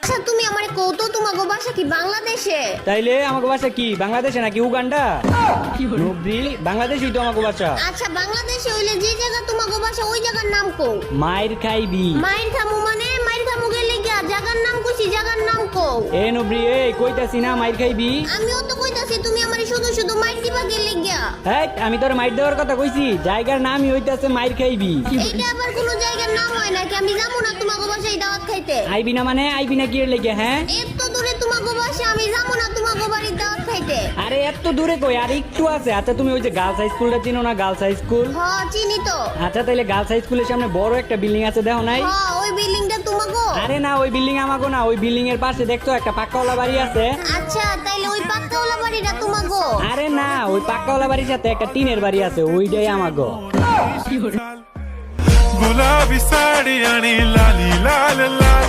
আচ্ছা তুমি আমারে কৌতো তোমাগো বাসা কি বাংলাদেশে? তাইলে আমাকে বাসা কি বাংলাদেশে নাকি উগান্ডা? নবরি বাংলাদেশই তো আমাকে বাসা। আচ্ছা বাংলাদেশে হইলে যে জায়গা তোমাগো বাসা ওই জায়গার নাম কও। মাইর খাইবি। মাইর খামু মানে মাইর খামু গেলে গিয়া জায়গার নাম কইছি, জায়গার নাম কও। এ নবরি এ কইতাছি না মাইর খাইবি। আমিও তো কইতাছি তুমি আমারে শুধু শুধু মাইর দিবা গেলে গিয়া। হ্যাঁ আমি তোর মাইর দেওয়ার কথা কইছি, জায়গার নামই হইতাছে মাইর খাইবি। এইটা আবার কোন জায়গার নাম হয় নাকি? আমি যাবো না তোমাগো বাসায় দাওয়াত খাইতে। আইবি না মানে আইবি না কি এর লেগে? হ্যাঁ এত দূরে তোমাগো বাসা, আমি যাবো না তোমাগো বাড়ির দাওয়াত খাইতে। আরে এত দূরে কই, আর একটু আছে। আচ্ছা তুমি ওই যে গার্লস হাই স্কুলটা চিনো না? Girls high school. হ্যাঁ চিনি তো। আচ্ছা তাইলে গার্লস হাই স্কুলের সামনে বড় একটা বিল্ডিং আছে, দেখো নাই? হ্যাঁ ওই বিল্ডিংটা তোমাগো? আরে না ওই বিল্ডিং আমাগো না, ওই বিল্ডিং এর পাশে দেখছো একটা পাক্কাওয়ালা বাড়ি আছে। আচ্ছা তাইলে ওই পাক্কাওয়ালা বাড়িটা তোমাগো? আরে না ওই পাক্কাওয়ালা বাড়ির সাথে একটা টিনের বাড়ি আছে, ওইটাই আমাগো। गुलाबी साड़ी आणि लाली लाल लाल